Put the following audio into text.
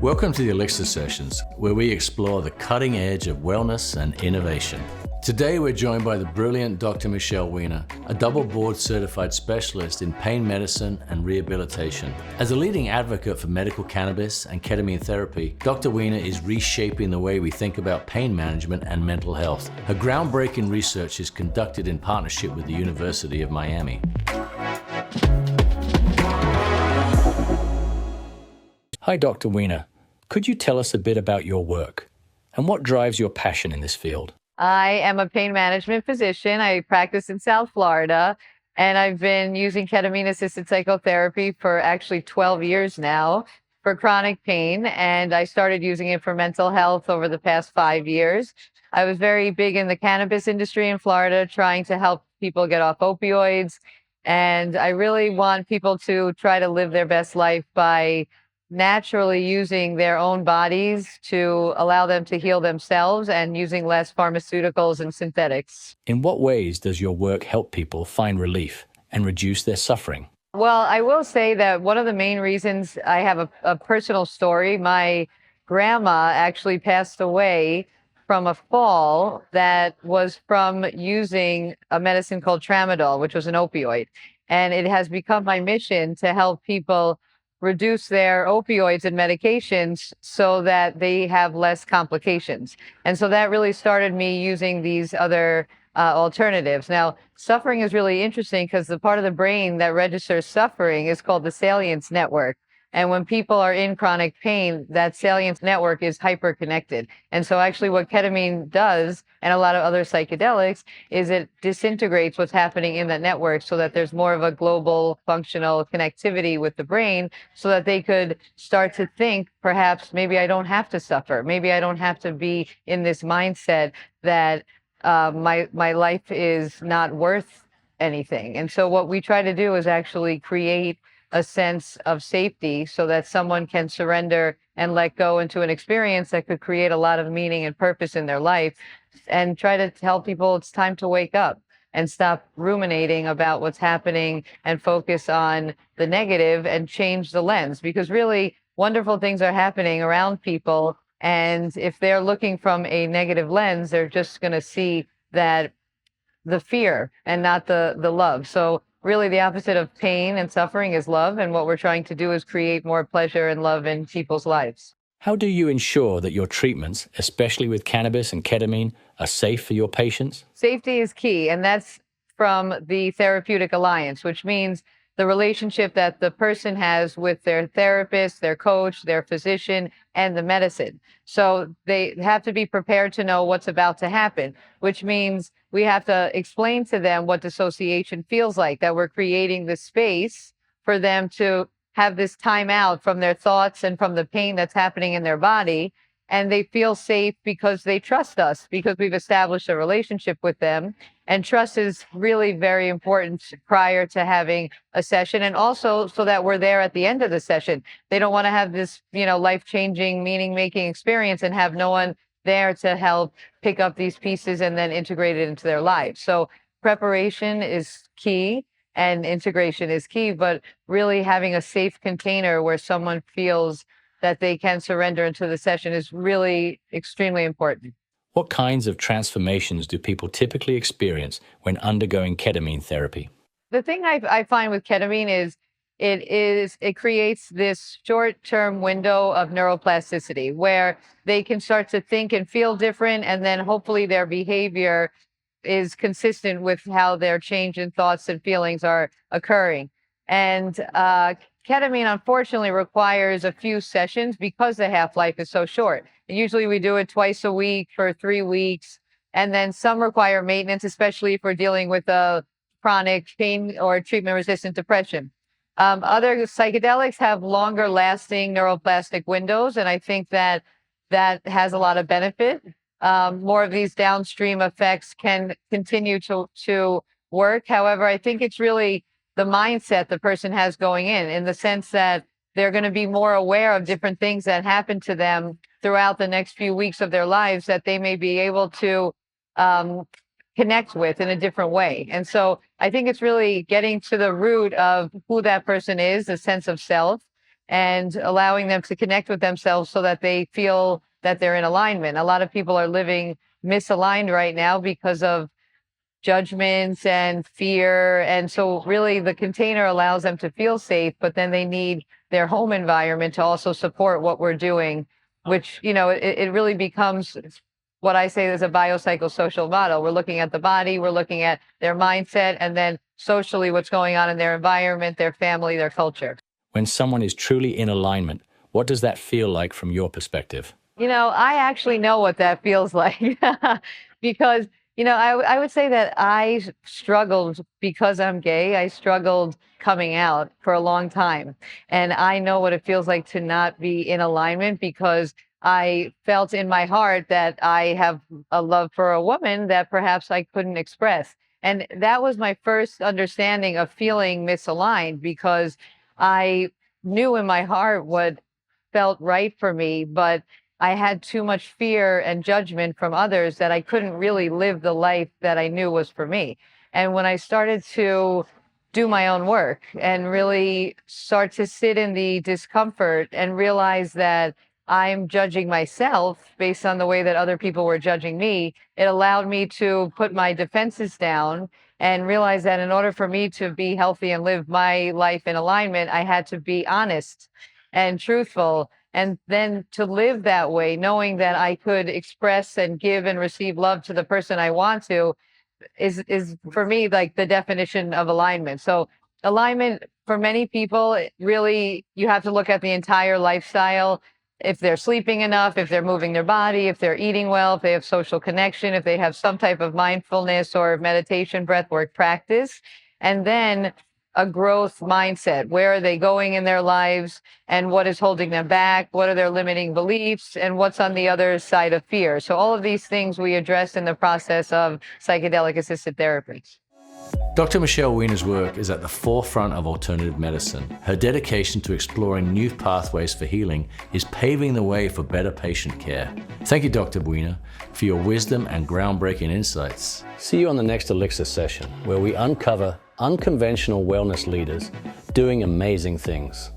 Welcome to the Elixir Sessions, where we explore the cutting edge of wellness and innovation. Today we're joined by the brilliant Dr. Michelle Weiner, a double board certified specialist in pain medicine and rehabilitation. As a leading advocate for medical cannabis and ketamine therapy, Dr. Weiner is reshaping the way we think about pain management and mental health. Her groundbreaking research is conducted in partnership with the University of Miami. Hi, Dr. Weiner. Could you tell us a bit about your work and what drives your passion in this field? I am a pain management physician. I practice in South Florida, and I've been using ketamine-assisted psychotherapy for actually 12 years now for chronic pain, and I started using it for mental health over the past 5 years. I was very big in the cannabis industry in Florida, trying to help people get off opioids, and I really want people to try to live their best life by naturally using their own bodies to allow them to heal themselves and using less pharmaceuticals and synthetics. In what ways does your work help people find relief and reduce their suffering? Well, I will say that one of the main reasons I have a personal story, my grandma actually passed away from a fall that was from using a medicine called tramadol, which was an opioid. And it has become my mission to help people reduce their opioids and medications so that they have less complications. And so that really started me using these other alternatives. Now, suffering is really interesting because the part of the brain that registers suffering is called the salience network. And when people are in chronic pain, that salience network is hyperconnected. And so actually what ketamine does, and a lot of other psychedelics, is it disintegrates what's happening in that network so that there's more of a global functional connectivity with the brain so that they could start to think, perhaps, maybe I don't have to suffer. Maybe I don't have to be in this mindset that my life is not worth anything. And so what we try to do is actually create a sense of safety so that someone can surrender and let go into an experience that could create a lot of meaning and purpose in their life, and try to tell people it's time to wake up and stop ruminating about what's happening and focus on the negative and change the lens, because really wonderful things are happening around people. And if they're looking from a negative lens, they're just going to see that the fear and not the love. So really the opposite of pain and suffering is love. And what we're trying to do is create more pleasure and love in people's lives. How do you ensure that your treatments, especially with cannabis and ketamine, are safe for your patients? Safety is key. And that's from the therapeutic alliance, which means the relationship that the person has with their therapist, their coach, their physician, and the medicine. So they have to be prepared to know what's about to happen, which means we have to explain to them what dissociation feels like, that we're creating the space for them to have this time out from their thoughts and from the pain that's happening in their body. And they feel safe because they trust us, because we've established a relationship with them. And trust is really very important prior to having a session, and also so that we're there at the end of the session. They don't want to have this, life-changing, meaning-making experience and have no one there to help pick up these pieces and then integrate it into their lives. So preparation is key and integration is key, but really having a safe container where someone feels that they can surrender into the session is really extremely important. What kinds of transformations do people typically experience when undergoing ketamine therapy? The thing I find with ketamine is it creates this short-term window of neuroplasticity where they can start to think and feel different, and then hopefully their behavior is consistent with how their change in thoughts and feelings are occurring. And ketamine, unfortunately, requires a few sessions because the half-life is so short. And usually we do it twice a week for 3 weeks. And then some require maintenance, especially if we're dealing with a chronic pain or treatment-resistant depression. Other psychedelics have longer-lasting neuroplastic windows, and I think that has a lot of benefit. More of these downstream effects can continue to work. However, I think it's really the mindset the person has going in the sense that they're going to be more aware of different things that happen to them throughout the next few weeks of their lives that they may be able to connect with in a different way. And so I think it's really getting to the root of who that person is, the sense of self, and allowing them to connect with themselves so that they feel that they're in alignment. A lot of people are living misaligned right now because of judgments and fear. And so really the container allows them to feel safe, but then they need their home environment to also support what we're doing, which, it really becomes what I say is a biopsychosocial model. We're looking at the body, we're looking at their mindset, and then socially what's going on in their environment, their family, their culture. When someone is truly in alignment, what does that feel like from your perspective? I actually know what that feels like because, I would say that I struggled because I'm gay. I struggled coming out for a long time. And I know what it feels like to not be in alignment because I felt in my heart that I have a love for a woman that perhaps I couldn't express. And that was my first understanding of feeling misaligned because I knew in my heart what felt right for me, but I had too much fear and judgment from others that I couldn't really live the life that I knew was for me. And when I started to do my own work and really start to sit in the discomfort and realize that I'm judging myself based on the way that other people were judging me, it allowed me to put my defenses down and realize that in order for me to be healthy and live my life in alignment, I had to be honest and truthful. And then to live that way, knowing that I could express and give and receive love to the person I want to, is for me like the definition of alignment. So alignment for many people, really, you have to look at the entire lifestyle. If they're sleeping enough, if they're moving their body, if they're eating well, if they have social connection, if they have some type of mindfulness or meditation, breathwork practice, and then a growth mindset. Where are they going in their lives and what is holding them back? What are their limiting beliefs and what's on the other side of fear? So all of these things we address in the process of psychedelic assisted therapy. Dr. Michelle Weiner's work is at the forefront of alternative medicine. Her dedication to exploring new pathways for healing is paving the way for better patient care. Thank you, Dr. Weiner, for your wisdom and groundbreaking insights. See you on the next Elixir session, where we uncover unconventional wellness leaders doing amazing things.